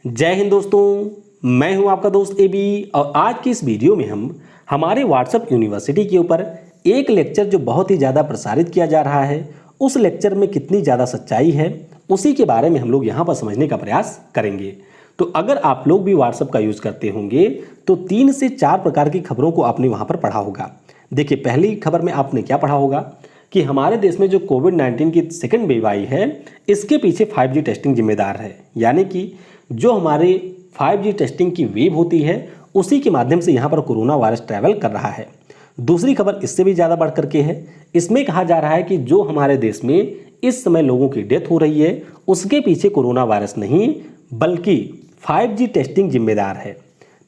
जय हिंद दोस्तों, मैं हूं आपका दोस्त एबी और आज की इस वीडियो में हम हमारे व्हाट्सएप यूनिवर्सिटी के ऊपर एक लेक्चर जो बहुत ही ज़्यादा प्रसारित किया जा रहा है उस लेक्चर में कितनी ज़्यादा सच्चाई है उसी के बारे में हम लोग यहाँ पर समझने का प्रयास करेंगे। तो अगर आप लोग भी व्हाट्सएप का यूज़ करते होंगे तो 3 से 4 प्रकार की खबरों को आपने वहाँ पर पढ़ा होगा। देखिए, पहली खबर में आपने क्या पढ़ा होगा कि हमारे देश में जो कोविड-19 की सेकंड वेव आई है इसके पीछे 5G टेस्टिंग जिम्मेदार है, यानी कि जो हमारे 5G टेस्टिंग की वेव होती है उसी के माध्यम से यहाँ पर कोरोना वायरस ट्रैवल कर रहा है। दूसरी खबर इससे भी ज़्यादा बढ़ करके है। इसमें कहा जा रहा है कि जो हमारे देश में इस समय लोगों की डेथ हो रही है उसके पीछे कोरोना वायरस नहीं बल्कि 5G टेस्टिंग जिम्मेदार है।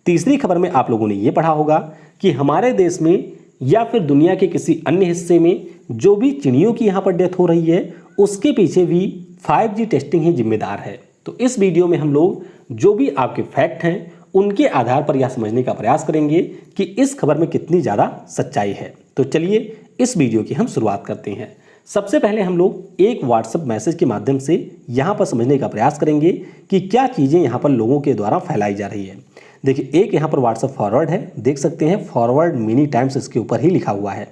तीसरी खबर में आप लोगों ने ये पढ़ा होगा कि हमारे देश में या फिर दुनिया के किसी अन्य हिस्से में जो भी चिड़ियों की यहाँ पर डेथ हो रही है उसके पीछे भी 5G टेस्टिंग ही जिम्मेदार है। तो इस वीडियो में हम लोग जो भी आपके फैक्ट हैं उनके आधार पर यह समझने का प्रयास करेंगे कि इस खबर में कितनी ज़्यादा सच्चाई है। तो चलिए इस वीडियो की हम शुरुआत करते हैं। सबसे पहले हम लोग एक व्हाट्सएप मैसेज के माध्यम से यहाँ पर समझने का प्रयास करेंगे कि क्या चीज़ें यहाँ पर लोगों के द्वारा फैलाई जा रही है। देखिए, एक यहाँ पर व्हाट्सएप फॉरवर्ड है, देख सकते हैं फॉरवर्ड मिनी टाइम्स इसके ऊपर ही लिखा हुआ है।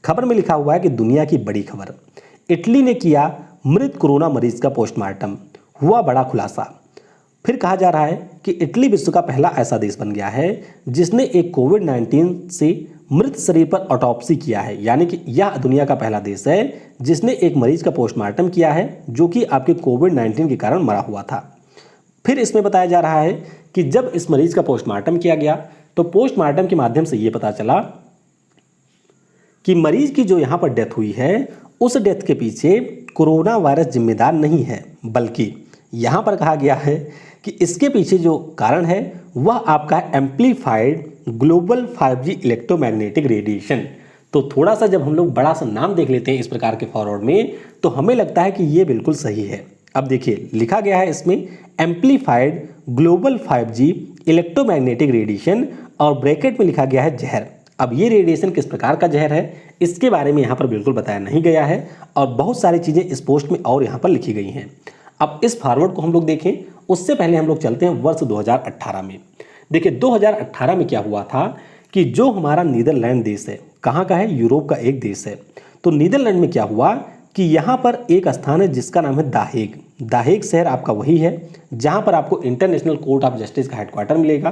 खबर में लिखा हुआ है कि दुनिया की बड़ी खबर, इटली ने किया मृत कोरोना मरीज का पोस्टमार्टम, हुआ बड़ा खुलासा। फिर कहा जा रहा है कि इटली विश्व का पहला ऐसा देश बन गया है जिसने एक कोविड-19 से मृत शरीर पर ऑटोप्सी किया है, यानी कि यह दुनिया का पहला देश है जिसने एक मरीज का पोस्टमार्टम किया है जो कि आपके कोविड-19 के कारण मरा हुआ था। फिर इसमें बताया जा रहा है कि जब इस मरीज का पोस्टमार्टम किया गया तो पोस्टमार्टम के माध्यम से यह पता चला कि मरीज की जो यहाँ पर डेथ हुई है उस डेथ के पीछे कोरोना वायरस जिम्मेदार नहीं है, बल्कि यहाँ पर कहा गया है कि इसके पीछे जो कारण है वह आपका amplified global 5G electromagnetic radiation. तो थोड़ा सा जब हम लोग बड़ा सा नाम देख लेते हैं इस प्रकार के फॉरवर्ड में तो हमें लगता है कि ये बिल्कुल सही है। अब देखिए, लिखा गया है इसमें amplified global 5G electromagnetic radiation और ब्रैकेट में लिखा गया है जहर। अब ये रेडिएशन किस प्रकार का जहर है इसके बारे में यहाँ पर बिल्कुल बताया नहीं गया है और बहुत सारी चीज़ें इस पोस्ट में और यहाँ पर लिखी गई हैं। अब इस फॉरवर्ड को हम लोग देखें उससे पहले हम लोग चलते हैं वर्ष 2018 में। देखिए, 2018 में क्या हुआ था कि जो हमारा नीदरलैंड देश है, कहाँ का है, यूरोप का एक देश है। तो नीदरलैंड में क्या हुआ कि यहाँ पर एक स्थान है जिसका नाम है दाहेग। दाहेग शहर आपका वही है जहाँ पर आपको इंटरनेशनल कोर्ट ऑफ जस्टिस का हेडक्वार्टर मिलेगा।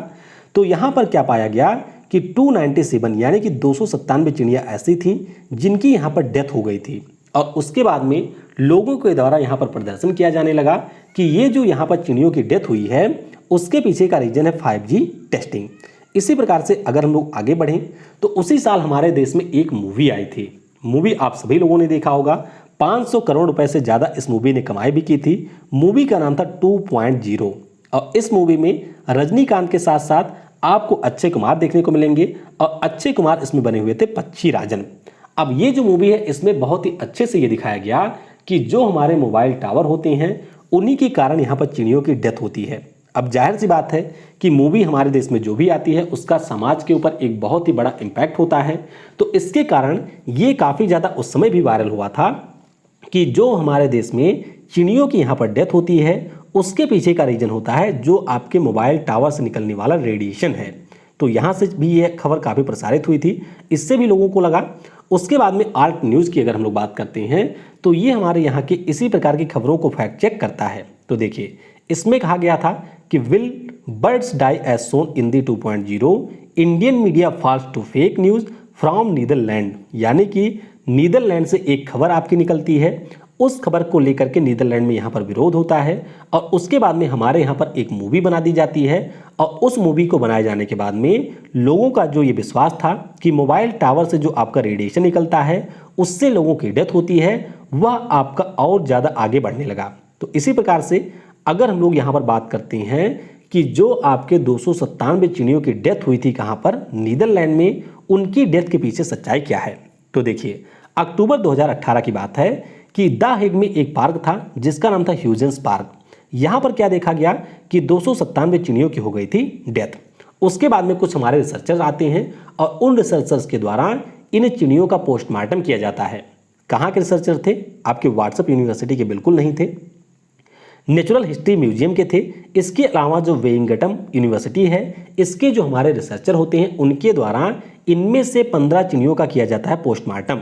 तो यहाँ पर क्या पाया गया कि 297 यानी कि 297 चिड़िया ऐसी थी जिनकी यहाँ पर डेथ हो गई थी और उसके बाद में लोगों के द्वारा यहाँ पर प्रदर्शन किया जाने लगा कि ये जो यहाँ पर चिड़ियों की डेथ हुई है उसके पीछे का रीजन है 5G टेस्टिंग। इसी प्रकार से अगर हम लोग आगे बढ़ें तो उसी साल हमारे देश में एक मूवी आई थी। मूवी आप सभी लोगों ने देखा होगा, 500 करोड़ रुपए से ज़्यादा इस मूवी ने कमाई भी की थी। मूवी का नाम था 2.0 और इस मूवी में रजनीकांत के साथ साथ आपको अक्षय कुमार देखने को मिलेंगे और अक्षय कुमार इसमें बने हुए थे पच्छी राजन। अब ये जो मूवी है इसमें बहुत ही अच्छे से ये दिखाया गया कि जो हमारे मोबाइल टावर होते हैं उन्हीं के कारण यहाँ पर चिड़ियों की डेथ होती है। अब जाहिर सी बात है कि मूवी हमारे देश में जो भी आती है उसका समाज के ऊपर एक बहुत ही बड़ा इम्पैक्ट होता है। तो इसके कारण ये काफ़ी ज़्यादा उस समय भी वायरल हुआ था कि जो हमारे देश में चिड़ियों की यहाँ पर डेथ होती है उसके पीछे का रीजन होता है जो आपके मोबाइल टावर से निकलने वाला रेडिएशन है। तो यहाँ से भी यह खबर काफ़ी प्रसारित हुई थी, इससे भी लोगों को लगा। उसके बाद में आल्ट न्यूज़ की अगर हम लोग बात करते हैं तो ये हमारे यहाँ की इसी प्रकार की खबरों को फैक्ट चेक करता है। तो देखिए, इसमें कहा गया था कि will birds die as soon in the 2.0 Indian media falls to fake news from Netherlands, यानी कि नीदरलैंड से एक खबर आपकी निकलती है, उस खबर को लेकर के नीदरलैंड में यहाँ पर विरोध होता है और उसके बाद में हमारे यहाँ पर एक मूवी बना दी जाती है और उस मूवी को बनाए जाने के बाद में लोगों का जो ये विश्वास था कि मोबाइल टावर से जो आपका रेडिएशन निकलता है उससे लोगों की डेथ होती है वह आपका और ज़्यादा आगे बढ़ने लगा। तो इसी प्रकार से अगर हम लोग यहाँ पर बात करते हैं कि जो आपके 297 चिड़ियों की डेथ हुई थी कहाँ पर, नीदरलैंड में, उनकी डेथ के पीछे सच्चाई क्या है। तो देखिए, अक्टूबर 2018 की बात है कि द हेग में एक पार्क था जिसका नाम था ह्यूजेंस पार्क। यहाँ पर क्या देखा गया कि 297 चिड़ियों की हो गई थी डेथ। उसके बाद में कुछ हमारे रिसर्चर्स आते हैं और उन रिसर्चर्स के द्वारा इन चिड़ियों का पोस्टमार्टम किया जाता है। कहाँ के रिसर्चर थे? आपके व्हाट्सएप यूनिवर्सिटी के बिल्कुल नहीं थे। नेचुरल हिस्ट्री म्यूजियम के थे। इसके अलावा जो वेलिंगटन यूनिवर्सिटी है, इसके जो हमारे रिसर्चर होते हैं उनके द्वारा इनमें से 15 चिड़ियों का किया जाता है पोस्टमार्टम।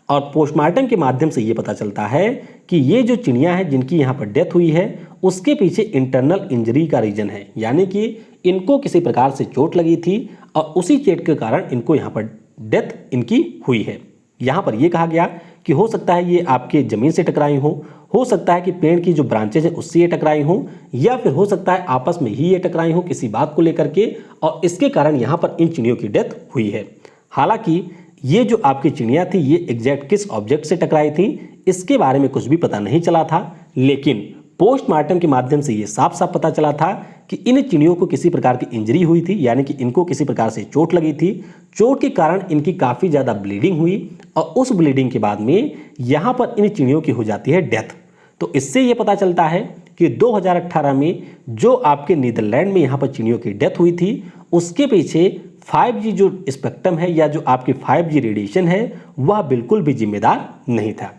और पोस्टमार्टम के माध्यम से ये पता चलता है कि ये जो चिड़ियाँ हैं जिनकी यहाँ पर डेथ हुई है उसके पीछे इंटरनल इंजरी का रीजन है, यानी कि इनको किसी प्रकार से चोट लगी थी और उसी चोट के कारण इनको यहाँ पर डेथ इनकी हुई है। यहाँ पर ये कहा गया कि हो सकता है ये आपके ज़मीन से टकराई हो सकता है कि पेड़ की जो ब्रांचेज है उससे ये टकराई हो, या फिर हो सकता है आपस में ही ये टकराई हो किसी बात को लेकर के, और इसके कारण यहाँ पर इन चिड़ियों की डेथ हुई है। हालांकि ये जो आपकी चिड़ियाँ थी ये एग्जैक्ट किस ऑब्जेक्ट से टकराई थी इसके बारे में कुछ भी पता नहीं चला था, लेकिन पोस्टमार्टम के माध्यम से ये साफ साफ पता चला था कि इन चिड़ियों को किसी प्रकार की इंजरी हुई थी, यानी कि इनको किसी प्रकार से चोट लगी थी। चोट के कारण इनकी काफ़ी ज़्यादा ब्लीडिंग हुई और उस ब्लीडिंग के बाद में यहाँ पर इन चिड़ियों की हो जाती है डेथ। तो इससे ये पता चलता है कि 2018 में जो आपके नीदरलैंड में यहाँ पर चिड़ियों की डेथ हुई थी उसके पीछे 5G जो स्पेक्ट्रम है या जो आपकी 5G रेडिएशन है वह बिल्कुल भी जिम्मेदार नहीं था।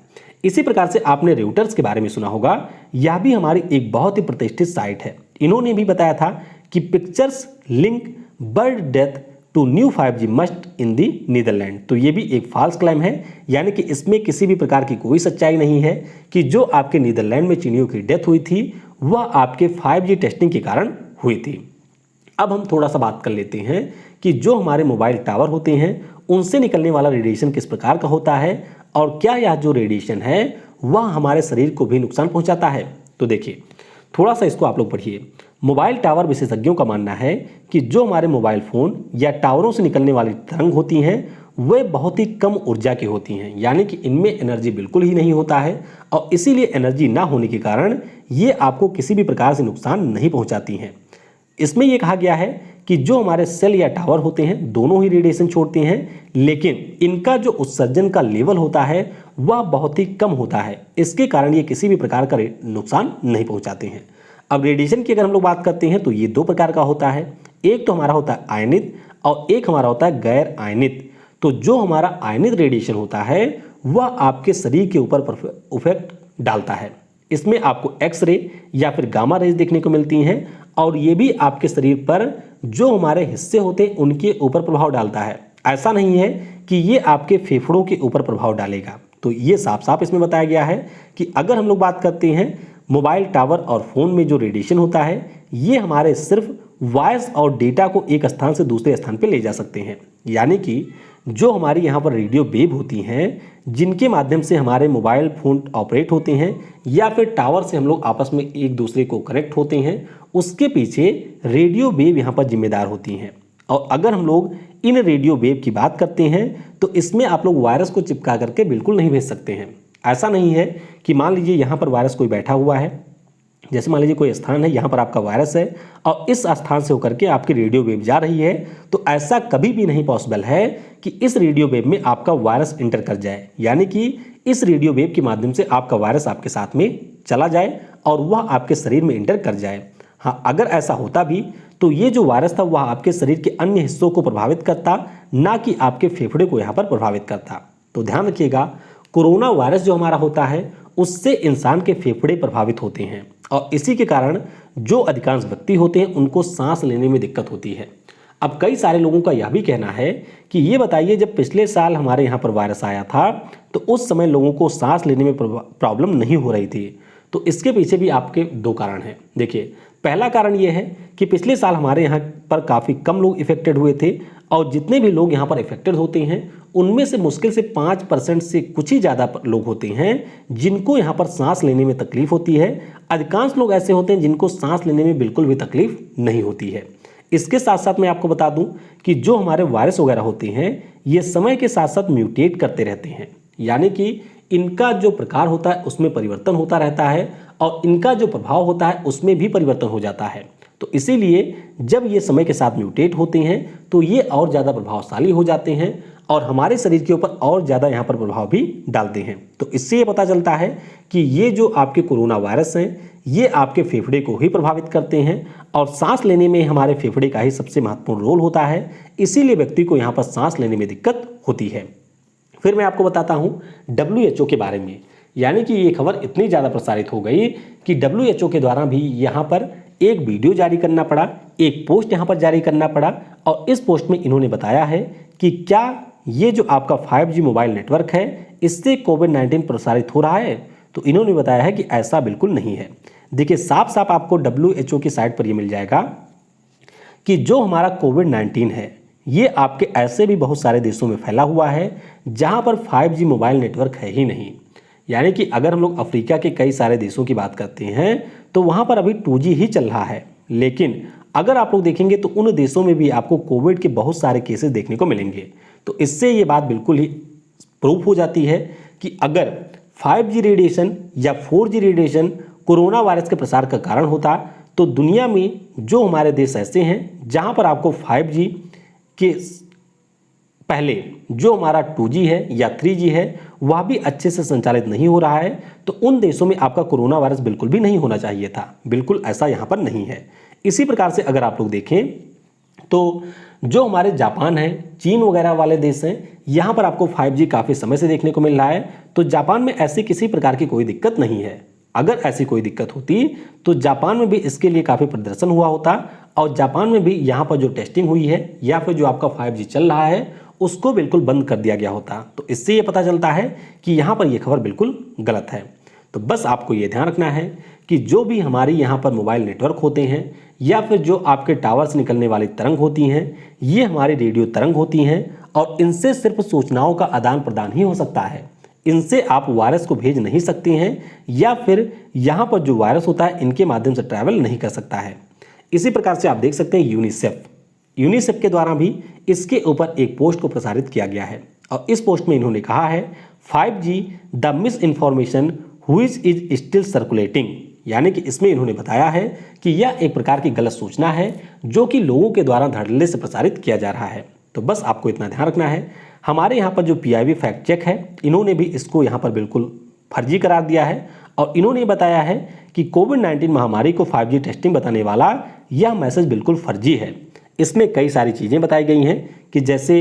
इसी प्रकार से आपने रेउटर्स के बारे में सुना होगा, यह भी हमारी एक बहुत ही प्रतिष्ठित साइट है। इन्होंने भी बताया था कि pictures link bird death to new 5G mast in the Netherlands. तो ये भी एक फॉल्स क्लेम है, यानी कि इसमें किसी भी प्रकार की कोई सच्चाई नहीं है कि जो आपके नीदरलैंड में चिड़ियों की डेथ हुई थी वह आपके 5G टेस्टिंग के कारण हुई थी। अब हम थोड़ा सा बात कर लेते हैं कि जो हमारे मोबाइल टावर होते हैं उनसे निकलने वाला रेडिएशन किस प्रकार का होता है और क्या यह जो रेडिएशन है वह हमारे शरीर को भी नुकसान पहुंचाता है। तो देखिए थोड़ा सा इसको आप लोग पढ़िए। मोबाइल टावर विशेषज्ञों का मानना है कि जो हमारे मोबाइल फ़ोन या टावरों से निकलने वाली तरंग होती हैं वे बहुत ही कम ऊर्जा की होती हैं, यानी कि इनमें एनर्जी बिल्कुल ही नहीं होता है और इसीलिए एनर्जी ना होने के कारण ये आपको किसी भी प्रकार से नुकसान नहीं पहुंचाती हैं। इसमें यह कहा गया है कि जो हमारे सेल या टावर होते हैं दोनों ही रेडिएशन छोड़ते हैं, लेकिन इनका जो उत्सर्जन का लेवल होता है वह बहुत ही कम होता है। इसके कारण ये किसी भी प्रकार का नुकसान नहीं पहुंचाते हैं। अब रेडिएशन की अगर हम लोग बात करते हैं तो ये दो प्रकार का होता है। एक तो हमारा होता है आयनित और एक हमारा होता है गैर आयनित। तो जो हमारा आयनित रेडिएशन होता है वह आपके शरीर के ऊपर इफेक्ट डालता है। इसमें आपको एक्सरे या फिर गामा रेज देखने को मिलती हैं और ये भी आपके शरीर पर जो हमारे हिस्से होते हैं उनके ऊपर प्रभाव डालता है। ऐसा नहीं है कि ये आपके फेफड़ों के ऊपर प्रभाव डालेगा। तो ये साफ साफ इसमें बताया गया है कि अगर हम लोग बात करते हैं मोबाइल टावर और फ़ोन में जो रेडिएशन होता है ये हमारे सिर्फ वॉइस और डेटा को एक स्थान से दूसरे स्थान पर ले जा सकते हैं, यानी कि जो हमारी यहाँ पर रेडियो वेव होती हैं जिनके माध्यम से हमारे मोबाइल फ़ोन ऑपरेट होते हैं या फिर टावर से हम लोग आपस में एक दूसरे को कनेक्ट होते हैं, उसके पीछे रेडियो वेव यहाँ पर जिम्मेदार होती हैं। और अगर हम लोग इन रेडियो वेव की बात करते हैं तो इसमें आप लोग वायरस को चिपका करके बिल्कुल नहीं भेज सकते हैं। ऐसा नहीं है कि मान लीजिए यहाँ पर वायरस कोई बैठा हुआ है, जैसे मान लीजिए कोई स्थान है यहाँ पर आपका वायरस है और इस स्थान से होकर के आपकी रेडियो वेव जा रही है, तो ऐसा कभी भी नहीं पॉसिबल है कि इस रेडियो वेव में आपका वायरस इंटर कर जाए, यानी कि इस रेडियो वेव के माध्यम से आपका वायरस आपके साथ में चला जाए और वह आपके शरीर में इंटर कर जाए। हाँ, अगर ऐसा होता भी तो ये जो वायरस था वह आपके शरीर के अन्य हिस्सों को प्रभावित करता, ना कि आपके फेफड़े को यहाँ पर प्रभावित करता। तो ध्यान रखिएगा, कोरोना वायरस जो हमारा होता है उससे इंसान के फेफड़े प्रभावित होते हैं और इसी के कारण जो अधिकांश व्यक्ति होते हैं उनको सांस लेने में दिक्कत होती है। अब कई सारे लोगों का यह भी कहना है कि ये बताइए जब पिछले साल हमारे यहाँ पर वायरस आया था तो उस समय लोगों को सांस लेने में प्रॉब्लम नहीं हो रही थी। तो इसके पीछे भी आपके दो कारण हैं। देखिए, पहला कारण ये है कि पिछले साल हमारे यहाँ पर काफ़ी कम लोग इफेक्टेड हुए थे और जितने भी लोग यहाँ पर इफेक्टेड होते हैं उनमें से मुश्किल से 5% से कुछ ही ज़्यादा लोग होते हैं जिनको यहाँ पर सांस लेने में तकलीफ होती है। अधिकांश लोग ऐसे होते हैं जिनको सांस लेने में बिल्कुल भी तकलीफ नहीं होती है। इसके साथ साथ मैं आपको बता दूं कि जो हमारे वायरस वगैरह होते हैं ये समय के साथ साथ म्यूटेट करते रहते हैं, यानी कि इनका जो प्रकार होता है उसमें परिवर्तन होता रहता है और इनका जो प्रभाव होता है उसमें भी परिवर्तन हो जाता है। तो इसीलिए जब ये समय के साथ म्यूटेट होते हैं तो ये और ज़्यादा प्रभावशाली हो जाते हैं और हमारे शरीर के ऊपर और ज़्यादा यहाँ पर प्रभाव भी डालते हैं। तो इससे ये पता चलता है कि ये जो आपके कोरोना वायरस हैं ये आपके फेफड़े को ही प्रभावित करते हैं और सांस लेने में हमारे फेफड़े का ही सबसे महत्वपूर्ण रोल होता है, इसीलिए व्यक्ति को यहाँ पर सांस लेने में दिक्कत होती है। फिर मैं आपको बताता हूँ WHO के बारे में। यानी कि ये खबर इतनी ज़्यादा प्रसारित हो गई कि WHO के द्वारा भी यहाँ पर एक वीडियो जारी करना पड़ा, एक पोस्ट यहाँ पर जारी करना पड़ा। और इस पोस्ट में इन्होंने बताया है कि क्या ये जो आपका 5G मोबाइल नेटवर्क है इससे कोविड-19 प्रसारित हो रहा है। तो इन्होंने बताया है कि ऐसा बिल्कुल नहीं है। देखिए साफ साफ आपको WHO की साइट पर ये मिल जाएगा कि जो हमारा कोविड-19 है ये आपके ऐसे भी बहुत सारे देशों में फैला हुआ है जहां पर 5G मोबाइल नेटवर्क है ही नहीं। यानी कि अगर हम लोग अफ्रीका के कई सारे देशों की बात करते हैं तो वहां पर अभी 2G ही चल रहा है। लेकिन अगर आप लोग देखेंगे तो उन देशों में भी आपको कोविड के बहुत सारे केसेस देखने को मिलेंगे। तो इससे ये बात बिल्कुल ही प्रूफ हो जाती है कि अगर 5G रेडिएशन या 4G रेडिएशन कोरोना वायरस के प्रसार का कारण होता तो दुनिया में जो हमारे देश ऐसे हैं जहां पर आपको 5G के पहले जो हमारा 2G है या 3G है वह भी अच्छे से संचालित नहीं हो रहा है, तो उन देशों में आपका कोरोना वायरस बिल्कुल भी नहीं होना चाहिए था। बिल्कुल ऐसा यहाँ पर नहीं है। इसी प्रकार से अगर आप लोग देखें तो जो हमारे जापान है, चीन वगैरह वाले देश हैं, यहाँ पर आपको 5G काफ़ी समय से देखने को मिल रहा है। तो जापान में ऐसी किसी प्रकार की कोई दिक्कत नहीं है। अगर ऐसी कोई दिक्कत होती तो जापान में भी इसके लिए काफ़ी प्रदर्शन हुआ होता और जापान में भी यहाँ पर जो टेस्टिंग हुई है या फिर जो आपका 5G चल रहा है उसको बिल्कुल बंद कर दिया गया होता। तो इससे ये पता चलता है कि यहाँ पर ये खबर बिल्कुल गलत है। तो बस आपको ये ध्यान रखना है कि जो भी हमारे यहाँ पर मोबाइल नेटवर्क होते हैं या फिर जो आपके टावर से निकलने वाली तरंग होती हैं ये हमारी रेडियो तरंग होती हैं और इनसे सिर्फ सूचनाओं का आदान प्रदान ही हो सकता है। इनसे आप वायरस को भेज नहीं सकते हैं या फिर यहाँ पर जो वायरस होता है इनके माध्यम से ट्रैवल नहीं कर सकता है। इसी प्रकार से आप देख सकते हैं यूनिसेफ के द्वारा भी इसके ऊपर एक पोस्ट को प्रसारित किया गया है और इस पोस्ट में इन्होंने कहा है 5G the miss information which is still circulating. यानी कि इसमें इन्होंने बताया है कि यह एक प्रकार की गलत सूचना है जो कि लोगों के द्वारा धड़ल्ले से प्रसारित किया जा रहा है। तो बस आपको इतना ध्यान रखना है। हमारे यहाँ पर जो PIB फैक्ट चेक है इन्होंने भी इसको यहाँ पर बिल्कुल फर्जी करार दिया है और इन्होंने बताया है कि कोविड-19 महामारी को 5G टेस्टिंग बताने वाला यह मैसेज बिल्कुल फर्जी है। इसमें कई सारी चीज़ें बताई गई हैं कि जैसे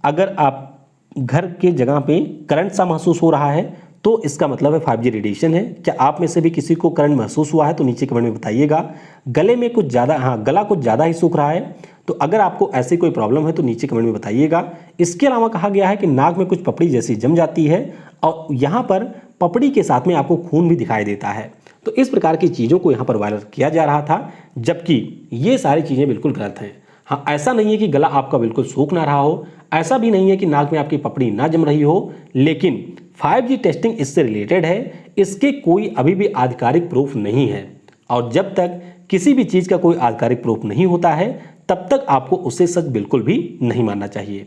अगर आप घर के जगह पे करंट सा महसूस हो रहा है तो इसका मतलब है 5G रेडिएशन है। क्या आप में से भी किसी को करंट महसूस हुआ है तो नीचे कमेंट में बताइएगा। गले में कुछ ज़्यादा गला कुछ ज़्यादा ही सूख रहा है तो अगर आपको ऐसी कोई प्रॉब्लम है तो नीचे कमेंट में बताइएगा। इसके अलावा कहा गया है कि नाक में कुछ पपड़ी जैसी जम जाती है और यहाँ पर पपड़ी के साथ में आपको खून भी दिखाई देता है। तो इस प्रकार की चीज़ों को यहाँ पर वायरल किया जा रहा था जबकि ये सारी चीज़ें बिल्कुल गलत हैं। हाँ, ऐसा नहीं है कि गला आपका बिल्कुल सूख ना रहा हो, ऐसा भी नहीं है कि नाक में आपकी पपड़ी ना जम रही हो, लेकिन 5G टेस्टिंग इससे रिलेटेड है। इसके कोई अभी भी आधिकारिक प्रूफ नहीं है और जब तक किसी भी चीज़ का कोई आधिकारिक प्रूफ नहीं होता है तब तक आपको उसे सच बिल्कुल भी नहीं मानना चाहिए।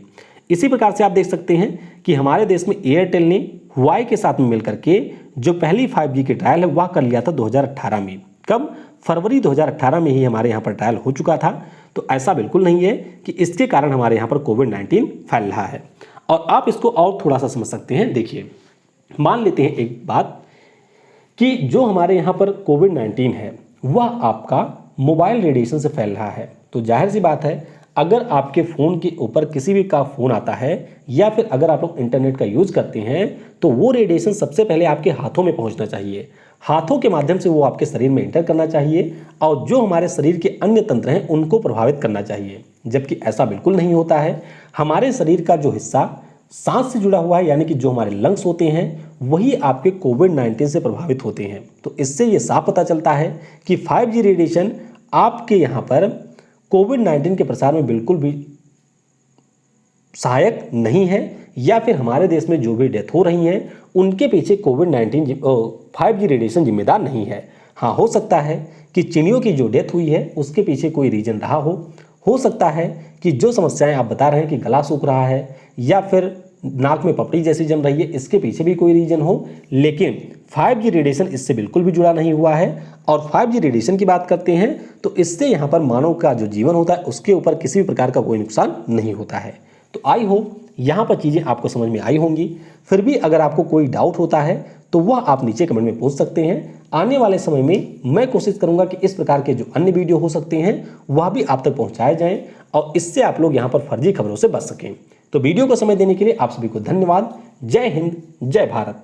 इसी प्रकार से आप देख सकते हैं कि हमारे देश में एयरटेल ने हुआई के साथ में मिलकर के जो पहली 5G की ट्रायल है वह कर लिया था 2018 में। कब? फरवरी 2018 में ही हमारे यहाँ पर ट्रायल हो चुका था। तो ऐसा बिल्कुल नहीं है कि इसके कारण हमारे यहाँ पर कोविड-19 फैल रहा है। और आप इसको और थोड़ा सा समझ सकते हैं। देखिए, मान लेते हैं एक बात कि जो हमारे यहाँ पर कोविड-19 है वह आपका मोबाइल रेडिएशन से फैल रहा है। तो जाहिर सी बात है अगर आपके फ़ोन के ऊपर किसी भी का फ़ोन आता है या फिर अगर आप लोग इंटरनेट का यूज़ करते हैं तो वो रेडिएशन सबसे पहले आपके हाथों में पहुंचना चाहिए। हाथों के माध्यम से वो आपके शरीर में एंटर करना चाहिए और जो हमारे शरीर के अन्य तंत्र हैं उनको प्रभावित करना चाहिए, जबकि ऐसा बिल्कुल नहीं होता है। हमारे शरीर का जो हिस्सा सांस से जुड़ा हुआ है यानी कि जो हमारे लंग्स होते हैं वही आपके कोविड-19 से प्रभावित होते हैं। तो इससे ये साफ पता चलता है कि 5G रेडिएशन आपके यहाँ पर कोविड-19 के प्रसार में बिल्कुल भी सहायक नहीं है या फिर हमारे देश में जो भी डेथ हो रही हैं उनके पीछे कोविड-19 5G रेडिएशन जिम्मेदार नहीं है। हाँ, हो सकता है कि चीनियों की जो डेथ हुई है उसके पीछे कोई रीजन रहा हो सकता है कि जो समस्याएं आप बता रहे हैं कि गला सूख रहा है या फिर नाक में पपड़ी जैसी जम रही है इसके पीछे भी कोई रीजन हो, लेकिन 5G रेडिएशन इससे बिल्कुल भी जुड़ा नहीं हुआ है। और 5G रेडिएशन की बात करते हैं तो इससे यहाँ पर मानव का जो जीवन होता है उसके ऊपर किसी भी प्रकार का कोई नुकसान नहीं होता है। तो आई होप यहाँ पर चीज़ें आपको समझ में आई होंगी। फिर भी अगर आपको कोई डाउट होता है तो वह आप नीचे कमेंट में पूछ सकते हैं। आने वाले समय में मैं कोशिश करूंगा कि इस प्रकार के जो अन्य वीडियो हो सकते हैं वह भी आप तक पहुंचाए जाएं और इससे आप लोग यहाँ पर फर्जी खबरों से बच सकें। तो वीडियो को समय देने के लिए आप सभी को धन्यवाद। जय हिंद, जय भारत।